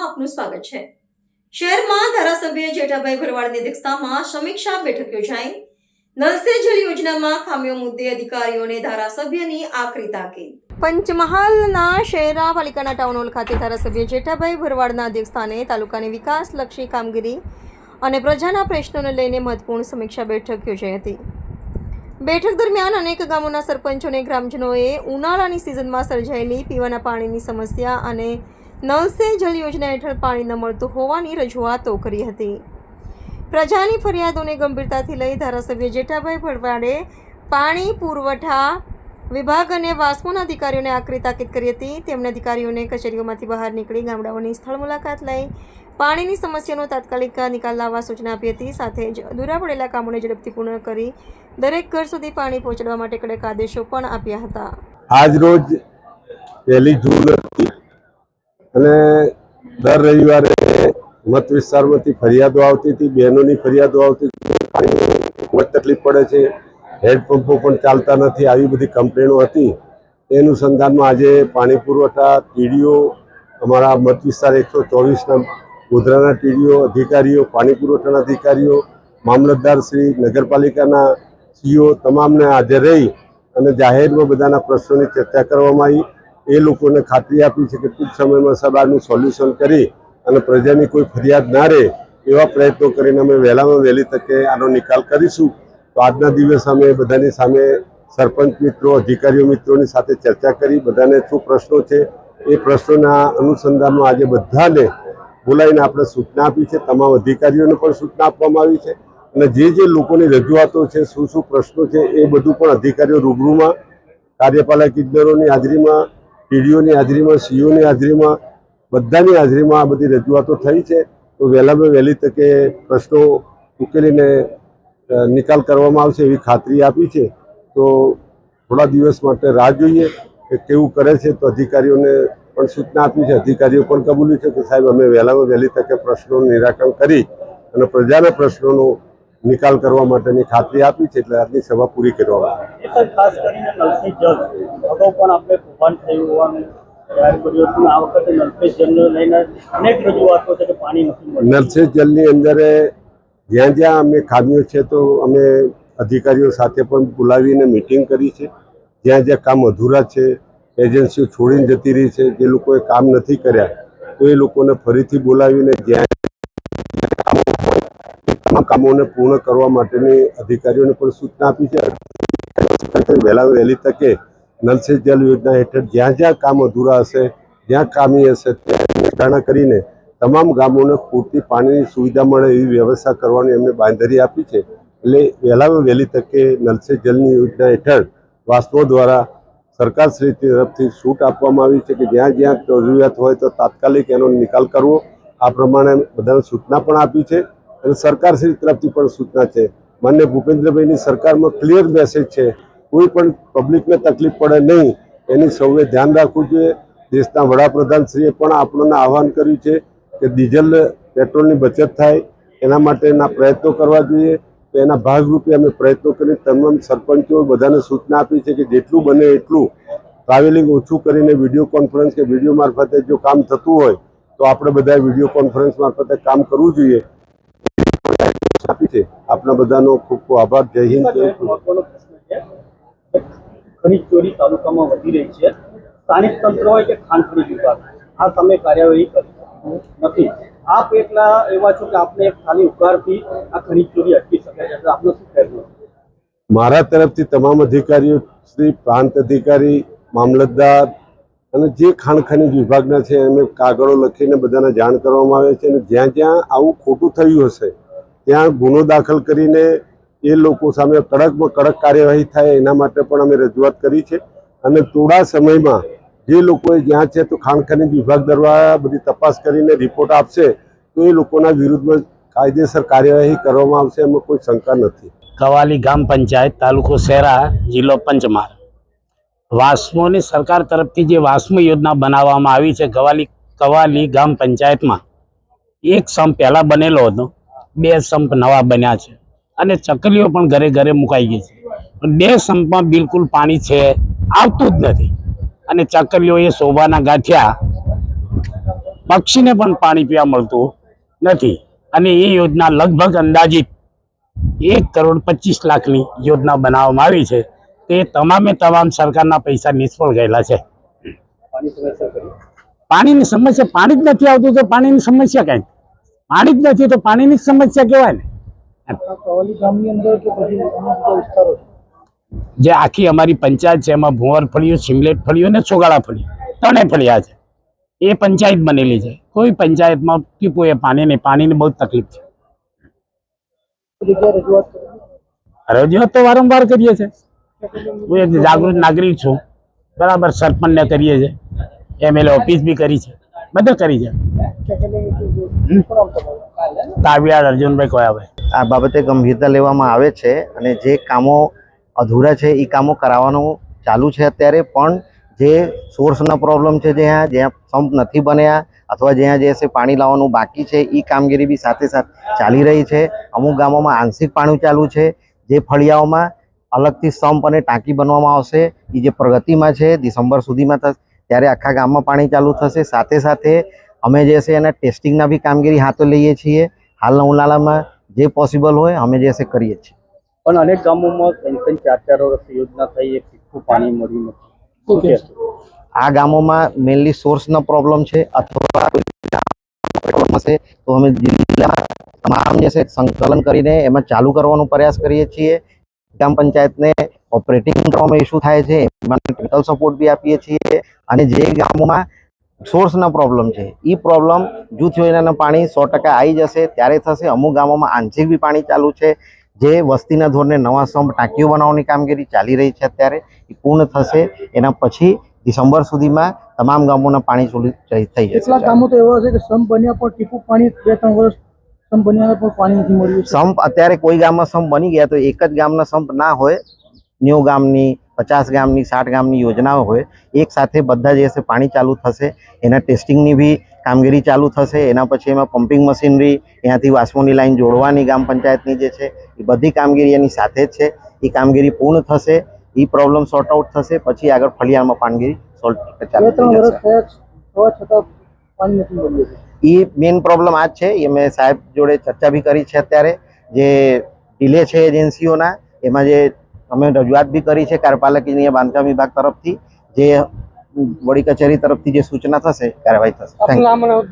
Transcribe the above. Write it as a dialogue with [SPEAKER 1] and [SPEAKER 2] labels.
[SPEAKER 1] આપનું સ્વાગત છે। શહેરમાં ધારાસભ્ય જેઠાભાઈ ભરવાડની અધ્યક્ષતામાં સમીક્ષા બેઠક યોજાઈ। નલ સે જલ યોજનામાં ખામીઓ મુદ્દે અધિકારીઓને ધારાસભ્યની આકરી તાકીદ। પંચમહાલના શહેરા પાલિકાના ટાઉન હોલ ખાતે ધારાસભ્ય જેઠાભાઈ ભરવાડના અધ્યક્ષસ્થાને તાલુકાની વિકાસલક્ષી કામગીરી અને પ્રજાના પ્રશ્નોને લઈને મહત્વપૂર્ણ સમીક્ષા બેઠક યોજાઈ હતી। બેઠક દરમિયાન અનેક ગામોના સરપંચો અને ગ્રામજનોએ ઉનાળાની સિઝનમાં સર્જાયેલી પીવાના પાણીની સમસ્યા અને નલ સે જલ યોજના હેઠળ પાણી ન મળતું હોવાની રજૂઆતો કરી હતી। પ્રજાની ફરિયાદોને ગંભીરતાથી લઈ ધારાસભ્ય જેઠાભાઈ ભરવાડે પાણી પુરવઠા વિભાગ અને વાસ્મોના અધિકારીઓને આકરી તાકીદ કરી હતી। તેમણે અધિકારીઓને કચેરીઓમાંથી બહાર નીકળી ગામડાઓની સ્થળ મુલાકાત લઈ પાણીની સમસ્યાનો તાત્કાલિક નિકાલ લાવવા સૂચના આપી હતી। સાથે જ અધૂરા પડેલા કામોને ઝડપથી પૂર્ણ કરી દરેક ઘર સુધી પાણી પહોંચાડવા માટે કડક આદેશો પણ આપ્યા હતા।
[SPEAKER 2] આજ રોજ 1 જૂન હતી અને દર રવિવારે મત વિસ્તારમાંથી ફરિયાદો આવતી હતી, બહેનોની ફરિયાદો આવતી હતી, પાણીની ખૂબ તકલીફ પડે છે, હેન્ડપંપો પણ ચાલતા નથી, આવી બધી કમ્પ્લેનો હતી। એ અનુસંધાનમાં આજે પાણી પુરવઠા ટીડીઓ, અમારા મત વિસ્તાર 124ના ગોધરાના ટીડીઓ અધિકારીઓ, પાણી પુરવઠાના અધિકારીઓ, મામલતદાર શ્રી, નગરપાલિકાના સીઓ તમામને હાજર રહી અને જાહેરમાં બધાના પ્રશ્નોની ચર્ચા કરવામાં આવી। એ લોકોને ખાતરી આપી છે કે ટૂંક સમયમાં સવારનું સોલ્યુશન કરી અને પ્રજાની કોઈ ફરિયાદ ના રહે એવા પ્રયત્નો કરીને અમે વહેલામાં વહેલી તકે આનો નિકાલ કરીશું। તો આજના દિવસ અમે બધાની સામે સરપંચ મિત્રો, અધિકારીઓ મિત્રોની સાથે ચર્ચા કરી, બધાને શું પ્રશ્નો છે એ પ્રશ્નોના અનુસંધાનમાં આજે બધાને બોલાવીને આપણે સૂચના આપી છે। તમામ અધિકારીઓને પણ સૂચના આપવામાં આવી છે અને જે લોકોની રજૂઆતો છે, શું પ્રશ્નો છે એ બધું પણ અધિકારીઓ રૂબરૂમાં કાર્યપાલક ઇજનેરોની હાજરીમાં, ટીડીઓની હાજરીમાં, સીઓની હાજરીમાં, બધાની હાજરીમાં આ બધી રજૂઆતો થઈ છે। તો વહેલામાં વહેલી તકે પ્રશ્નો ઉકેલીને નિકાલ કરવામાં આવશે એવી ખાતરી આપી છે। તો થોડા દિવસ માટે રાહ જોઈએ કે કેવું કરે છે। તો અધિકારીઓને પણ સૂચના આપી છે, અધિકારીઓ પણ કબૂલ્યું છે કે સાહેબ અમે વહેલામાં વહેલી તકે પ્રશ્નોનું નિરાકરણ કરી અને પ્રજાના પ્રશ્નોનો નિકાલ કરવા માટેની ખાતરી આપી છે। એટલે આજની સભા પૂરી કરવામાં આવી।
[SPEAKER 3] ખાસ કરીને નલ સે જલ અગાઉ પણ આપણે કૌભાંડ થયું હોવાનું જાહેર કર્યું હતું। આ વખતે નલ સે જલને લઈને અનેક રજૂઆતો છે કે પાણી નથી મળતું।
[SPEAKER 2] નલ સે જલની અંદર જ્યાં જ્યાં અમે ખામીઓ છે તો અમે અધિકારીઓ સાથે પણ બોલાવીને મિટિંગ કરી છે। જ્યાં જ્યાં કામ અધૂરા છે, એજન્સીઓ છોડીને જતી રહી છે, જે લોકોએ કામ નથી કર્યા તો એ લોકોને ફરીથી બોલાવીને જ્યાં કામોને પૂર્ણ કરવા માટેની અધિકારીઓને પણ સૂચના આપી છે। વહેલા વહેલી તકે નલ સે જલ યોજના હેઠળ જ્યાં જ્યાં કામ અધૂરા હશે, જ્યાં ખામી હશે ત્યાં નિષ્ઠાના કરીને તમામ ગામોને પૂરતી પાણીની સુવિધા મળે એવી વ્યવસ્થા કરવાની એમને બાંયધરી આપી છે। એટલે વહેલામાં વહેલી તકે નલ સે જલની યોજના હેઠળ વાસ્મો દ્વારા સરકારશ્રી તરફથી છૂટ આપવામાં આવી છે કે જ્યાં જ્યાં જરૂરિયાત હોય તો તાત્કાલિક એનો નિકાલ કરવો। આ પ્રમાણે બધાને સૂચના પણ આપી છે અને સરકારશ્રી તરફથી પણ સૂચના છે। માનનીય ભૂપેન્દ્રભાઈની સરકારમાં ક્લિયર મેસેજ છે, કોઈ પણ પબ્લિકને તકલીફ પડે નહીં એની સૌએ ધ્યાન રાખવું જોઈએ। દેશના વડાપ્રધાનશ્રીએ પણ આપણને આહવાન કર્યું છે કે ડીઝલ પેટ્રોલની બચત થાય એના માટેના પ્રયત્નો કરવા જોઈએ। તો એના ભાગરૂપે અમે પ્રયત્નો કરી તમામ સરપંચો બધાને સૂચના આપી છે કે જેટલું બને એટલું ટ્રાવેલિંગ ઓછું કરીને વિડીયો કોન્ફરન્સ કે વિડીયો મારફતે જો કામ થતું હોય તો આપણે બધાએ વિડીયો કોન્ફરન્સ મારફતે કામ કરવું જોઈએ। આપી છે આપણા બધાનો ખૂબ ખૂબ આભાર। જય હિન્દ, જય
[SPEAKER 3] મહત્વનો પ્રશ્ન છે ખનીજ ચોરી તાલુકામાં વધી રહી છે। સ્થાનિક તંત્ર હોય કે ખાણ ખનીજ વિભાગ આ સામે કાર્યવાહી કરતું નથી। આપ એટલા એવા છો કે આપને એક ખાલી ઉકાળથી આ ખનીજ ચોરી અટકી શકે છે, તો આપનું શું કહેવું?
[SPEAKER 2] મારા તરફથી તમામ અધિકારીઓ શ્રી, પ્રાંત અધિકારી, મામલતદાર અને જે ખાણ ખનીજ વિભાગના છે એમને કાગળો લખીને બધાને જાણ કરવામાં આવે છે અને જ્યાં જ્યાં આવું ખોટું થયું હશે ત્યાં ગુનો દાખલ કરીને એ લોકો સામે કડકમાં કડક કાર્યવાહી થાય એના માટે પણ અમે રજૂઆત કરી છે અને થોડા સમયમાં જે લોકોએ જ્યાં છે તો ખાણ ખનીજ વિભાગ દ્વારા બધી તપાસ કરીને રિપોર્ટ આપશે તો એ લોકોના વિરુદ્ધમાં કાયદેસર કાર્યવાહી કરવામાં આવશે, એમાં કોઈ શંકા નથી।
[SPEAKER 4] કવાલી ગામ પંચાયત, તાલુકો શહેરા, જિલ્લો પંચમહાલ। વાસ્મોની સરકાર તરફથી જે વાસ્મો યોજના બનાવવામાં આવી છે કવાલી ગામ પંચાયતમાં એક સંપ પહેલા બનેલો હતો, 2 સંપ નવા બન્યા છે અને ચકલીઓ પણ ઘરે ઘરે મુકાઈ ગઈ છે। 2 સંપમાં બિલકુલ પાણી છે આવતું જ નથી અને ચકલીઓ એ શોભાના ગાંઠિયા પક્ષીને પણ પાણી પીવા મળતું નથી અને એ યોજના લગભગ અંદાજિત 1,25,00,000ની યોજના બનાવવામાં આવી છે. તે તમામે તમામ સરકારના પૈસા નિષ્ફળ ગયેલા છે.
[SPEAKER 3] પાણી સમસ્યા કરી
[SPEAKER 4] પાણીની સમસ્યા, પાણી જ નથી આવતું તો પાણીની સમસ્યા કઈ? પાણી જ નથી તો પાણીની સમસ્યા કહેવાય ને.
[SPEAKER 3] કવાલી ગામની અંદર કે પછી અન્ય બીજા વિસ્તારો છે?
[SPEAKER 4] જે આખી અમારી પંચાયત છે એમાં ભુવર ફળિયું, સિમલેટ ફળિયું અને સોગાળા ફળિયું ત્રણેય ફળિયા છે. એ પંચાયત બનેલી છે. કોઈ પંચાયતમાં ટીપુએ પાણીની બહુ તકલીફ છે.
[SPEAKER 3] જગ્યાએ રજૂઆત કરી
[SPEAKER 4] રજૂઆત તો વારંવાર કરીએ છીએ. હું એક જાગૃત નાગરિક છું, બરાબર. સરપંચને કરીએ છીએ, MLA ઓફિસ બી કરી છે, બધે કરી છે. કાવ્યા અર્જુનભાઈ કોયાભાઈ.
[SPEAKER 5] આ બાબતે ગંભીરતા લેવામાં આવે છે અને જે કામો અધૂરા છે એ કામો કરાવવાનું ચાલુ છે અત્યારે. પણ જે સોર્સના પ્રોબ્લેમ છે, જ્યાં સંપ નથી બન્યા અથવા જ્યાં જે છે પાણી લાવવાનું બાકી છે એ કામગીરી બી સાથે સાથે ચાલી રહી છે. અમુક ગામોમાં આંશિક પાણી ચાલુ છે. જે ફળિયાઓમાં અલગથી સંપ અને ટાંકી બનવામાં આવશે એ જે પ્રગતિમાં છે, ડિસેમ્બર સુધીમાં થશે ત્યારે આખા ગામમાં પાણી ચાલુ થશે. સાથે સાથે અમે જે છે એના ટેસ્ટિંગના બી કામગીરી હાથે લઈએ છીએ. હાલના ઉનાળામાં જે પોસિબલ હોય અમે જે છે કરીએ છીએ.
[SPEAKER 3] પણ અનેક ગામોમાં 3-4 વર્ષ યોજના થઈ, એક ટીપું પાણી મળ્યું નથી. શું કહેશો?
[SPEAKER 5] આ ગામોમાં મેઇનલી સોર્સનો પ્રોબ્લેમ છે અથવા પ્રોબ્લેમ હશે તો અમે જિલ્લા તમામ જે છે સંકલન કરીને એમાં ચાલુ કરવાનો પ્રયાસ કરીએ છીએ. ગ્રામ પંચાયતને ઓપરેટિંગ કરવામાં ઇસ્યુ થાય છે એમાં ટેકનિકલ સપોર્ટ બી આપીએ છીએ. અને જે ગામોમાં સોર્સના પ્રોબ્લેમ છે એ પ્રોબ્લેમ જૂથ યોજનાના પાણી 100% આવી જશે ત્યારે થશે. અમુક ગામોમાં આંશિક બી પાણી ચાલુ છે. જે વસ્તીના ધોરણે નવા સંપ ટાંકીઓ બનાવવાની કામગીરી ચાલી રહી છે અત્યારે, એ પૂર્ણ થશે. એના પછી ડિસેમ્બર સુધીમાં તમામ ગામોના પાણી થઈ જશે.
[SPEAKER 3] કેટલાક ગામો તો એવા છે કે સંપ બન્યા પણ ટીપું પાણી 2-3 વર્ષ સંપ બન્યા પણ પાણી નથી મળ્યું.
[SPEAKER 5] સંપ અત્યારે કોઈ ગામમાં સંપ બની ગયા તો એક જ ગામના સંપ ના હોય, 90 ગામની, 50 ગામની, 60 ગામની યોજનાઓ હોય. એક સાથે બધા જે છે પાણી ચાલુ થશે. એના ટેસ્ટિંગની બી કામગીરી ચાલુ થશે. એના પછી એમાં પમ્પિંગ મશીનરી, ત્યાંથી વાસ્મોની લાઈન જોડવાની ગ્રામ પંચાયતની જે છે એ બધી કામગીરી એની સાથે જ છે. એ કામગીરી પૂર્ણ થશે, એ પ્રોબ્લેમ સોર્ટ આઉટ થશે, પછી આગળ ફળિયામાં કામગીરી સોલ્વ ચાલુ થઈ જશે. એ મેઇન પ્રોબ્લેમ આ જ છે. એ મેં સાહેબ જોડે ચર્ચા બી કરી છે. અત્યારે જે ડિલે છે એજન્સીઓના, એમાં જે અમે રજૂઆત બી કરી છે કાર્યપાલકીય બાંધકામ વિભાગ તરફથી. જે વડી કચેરી તરફથી જે સૂચના થશે કાર્યવાહી થશે. Thank you.